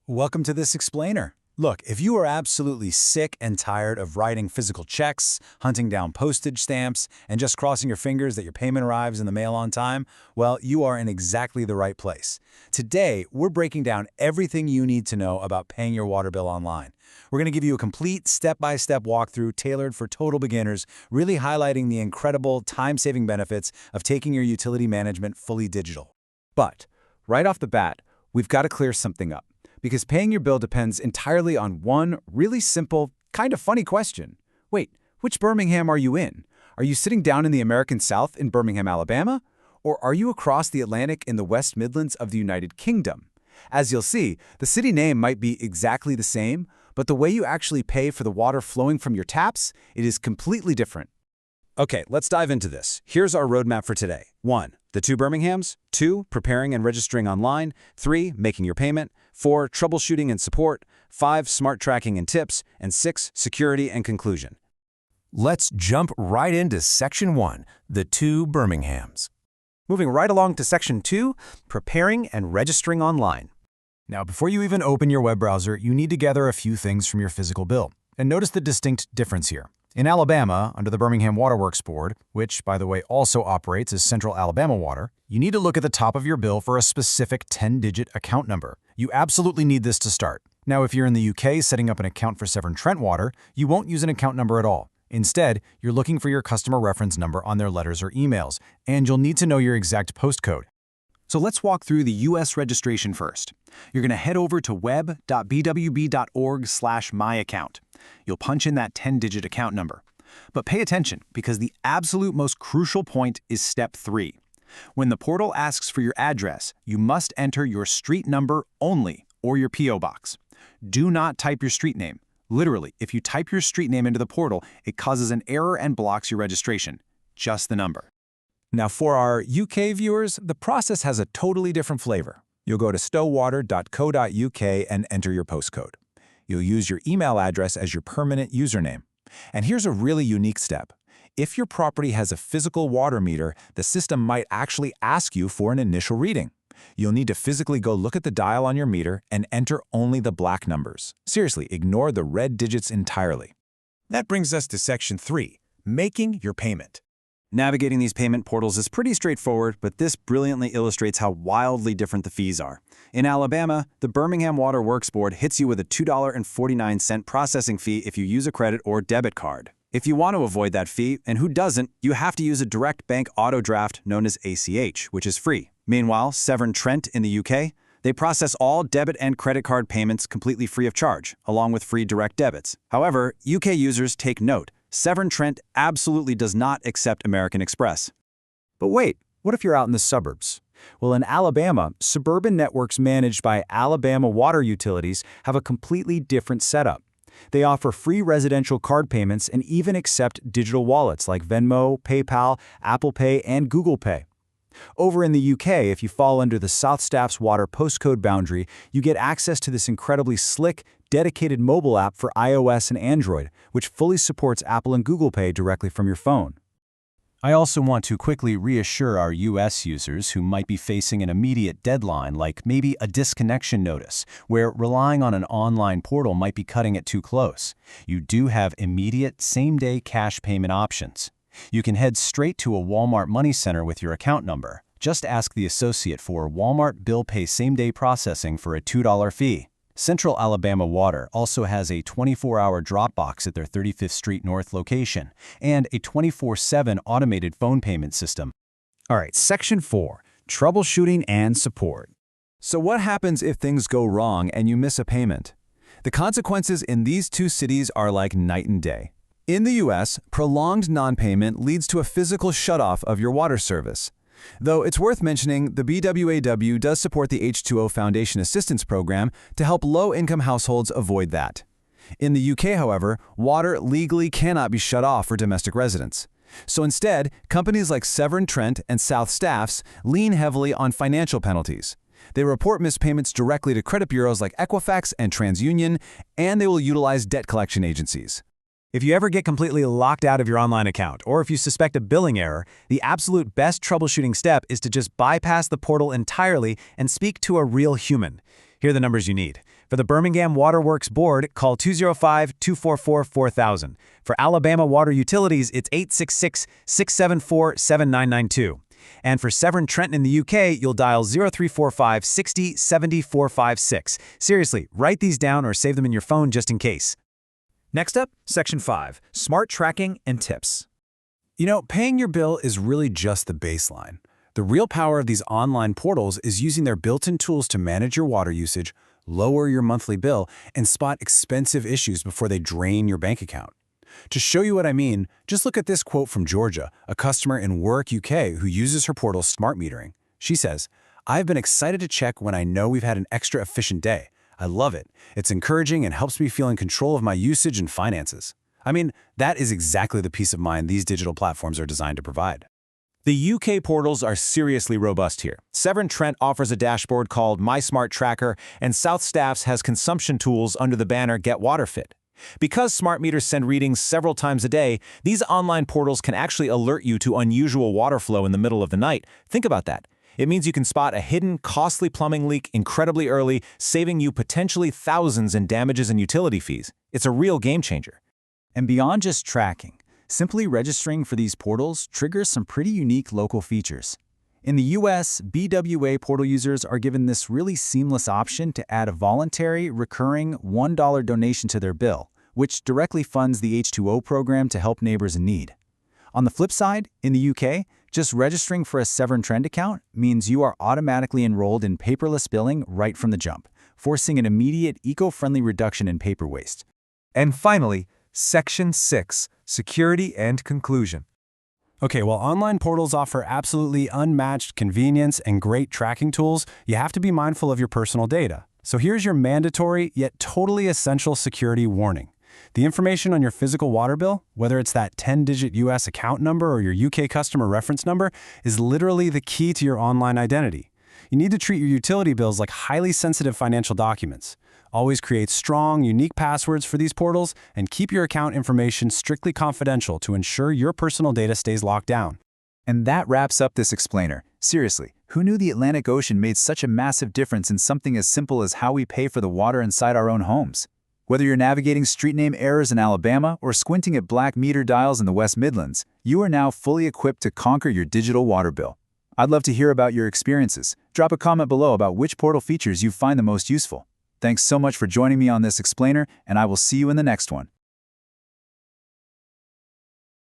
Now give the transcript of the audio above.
Welcome to this explainer. Look, if you are absolutely sick and tired of writing physical checks, hunting down postage stamps, and just crossing your fingers that your payment arrives in the mail on time, well, you are in exactly the right place. Today, we're breaking down everything you need to know about paying your water bill online. We're going to give you a complete step-by-step walkthrough tailored for total beginners, really highlighting the incredible time-saving benefits of taking your utility management fully digital. But, right off the bat, we've got to clear something up. Because paying your bill depends entirely on one really simple, kind of funny question. Wait, which Birmingham are you in? Are you sitting down in the American South in Birmingham, Alabama? Or are you across the Atlantic in the West Midlands of the United Kingdom? As you'll see, the city name might be exactly the same, but the way you actually pay for the water flowing from your taps, it is completely different. Okay, let's dive into this. Here's our roadmap for today. 1. The 2 Birminghams. 2. Preparing and registering online. 3. Making your payment. 4. Troubleshooting and support. 5. Smart tracking and tips. And 6. Security and conclusion. Let's jump right into Section 1, the 2 Birminghams. Moving right along to Section 2, Preparing and registering online. Now, before you even open your web browser, you need to gather a few things from your physical bill. And notice the distinct difference here. In Alabama, under the Birmingham Water Works Board, which, by the way, also operates as Central Alabama Water, you need to look at the top of your bill for a specific 10-digit account number. You absolutely need this to start. Now, if you're in the UK setting up an account for Severn Trent Water, you won't use an account number at all. Instead, you're looking for your customer reference number on their letters or emails, and you'll need to know your exact postcode. So let's walk through the US registration first. You're going to head over to web.bwb.org/myaccount. You'll punch in that 10-digit account number. But pay attention, because the absolute most crucial point is step 3. When the portal asks for your address, you must enter your street number only, or your P.O. box. Do not type your street name. Literally, if you type your street name into the portal, it causes an error and blocks your registration. Just the number. Now, for our UK viewers, the process has a totally different flavor. You'll go to stowater.co.uk and enter your postcode. You'll use your email address as your permanent username. And here's a really unique step. If your property has a physical water meter, the system might actually ask you for an initial reading. You'll need to physically go look at the dial on your meter and enter only the black numbers. Seriously, ignore the red digits entirely. That brings us to Section 3, Making Your Payment. Navigating these payment portals is pretty straightforward, but this brilliantly illustrates how wildly different the fees are. In Alabama, the Birmingham Water Works Board hits you with a $2.49 processing fee if you use a credit or debit card. If you want to avoid that fee, and who doesn't, you have to use a direct bank auto draft known as ACH, which is free. Meanwhile, Severn Trent in the UK, they process all debit and credit card payments completely free of charge, along with free direct debits. However, UK users take note. Severn Trent absolutely does not accept American Express. But wait, what if you're out in the suburbs? Well, in Alabama, suburban networks managed by Alabama Water Utilities have a completely different setup. They offer free residential card payments and even accept digital wallets like Venmo, PayPal, Apple Pay, and Google Pay. Over in the UK, if you fall under the South Staff's water postcode boundary, you get access to this incredibly slick, dedicated mobile app for iOS and Android, which fully supports Apple and Google Pay directly from your phone. I also want to quickly reassure our US users who might be facing an immediate deadline, like maybe a disconnection notice, where relying on an online portal might be cutting it too close. You do have immediate, same-day cash payment options. You can head straight to a Walmart Money Center with your account number. Just ask the associate for Walmart Bill Pay same-day processing for a $2 fee. Central Alabama Water also has a 24-hour drop box at their 35th Street North location and a 24/7 automated phone payment system. All right, Section 4, Troubleshooting and Support. So what happens if things go wrong and you miss a payment? The consequences in these 2 cities are like night and day. In the US, prolonged non-payment leads to a physical shutoff of your water service. Though it's worth mentioning, the BWAW does support the H2O Foundation Assistance Program to help low-income households avoid that. In the UK, however, water legally cannot be shut off for domestic residents. So instead, companies like Severn Trent and South Staffs lean heavily on financial penalties. They report missed payments directly to credit bureaus like Equifax and TransUnion, and they will utilize debt collection agencies. If you ever get completely locked out of your online account, or if you suspect a billing error, the absolute best troubleshooting step is to just bypass the portal entirely and speak to a real human. Here are the numbers you need. For the Birmingham Waterworks Board, call 205-244-4000. For Alabama Water Utilities, it's 866-674-7992. And for Severn Trent in the UK, you'll dial 0345 60 70 456. Seriously, write these down or save them in your phone just in case. Next up, Section 5, Smart Tracking and Tips. You know, paying your bill is really just the baseline. The real power of these online portals is using their built-in tools to manage your water usage, lower your monthly bill, and spot expensive issues before they drain your bank account. To show you what I mean, just look at this quote from Georgia, a customer in Warwick, UK, who uses her portal's smart metering. She says, "I've been excited to check when I know we've had an extra efficient day. I love it. It's encouraging and helps me feel in control of my usage and finances." I mean, that is exactly the peace of mind these digital platforms are designed to provide. The UK portals are seriously robust here. Severn Trent offers a dashboard called My Smart Tracker, and South Staffs has consumption tools under the banner Get Water Fit. Because smart meters send readings several times a day, these online portals can actually alert you to unusual water flow in the middle of the night. Think about that. It means you can spot a hidden, costly plumbing leak incredibly early, saving you potentially thousands in damages and utility fees. It's a real game changer. And beyond just tracking, simply registering for these portals triggers some pretty unique local features. In the US, BWA portal users are given this really seamless option to add a voluntary, recurring $1 donation to their bill, which directly funds the H2O program to help neighbors in need. On the flip side, in the UK, just registering for a Severn Trent account means you are automatically enrolled in paperless billing right from the jump, forcing an immediate eco-friendly reduction in paper waste. And finally, Section 6, Security and Conclusion. Okay, while online portals offer absolutely unmatched convenience and great tracking tools, you have to be mindful of your personal data. So here's your mandatory yet totally essential security warning. The information on your physical water bill, whether it's that 10-digit US account number or your UK customer reference number, is literally the key to your online identity. You need to treat your utility bills like highly sensitive financial documents. Always create strong, unique passwords for these portals and keep your account information strictly confidential to ensure your personal data stays locked down. And that wraps up this explainer. Seriously, who knew the Atlantic Ocean made such a massive difference in something as simple as how we pay for the water inside our own homes? Whether you're navigating street name errors in Alabama or squinting at black meter dials in the West Midlands, you are now fully equipped to conquer your digital water bill. I'd love to hear about your experiences. Drop a comment below about which portal features you find the most useful. Thanks so much for joining me on this explainer, and I will see you in the next one.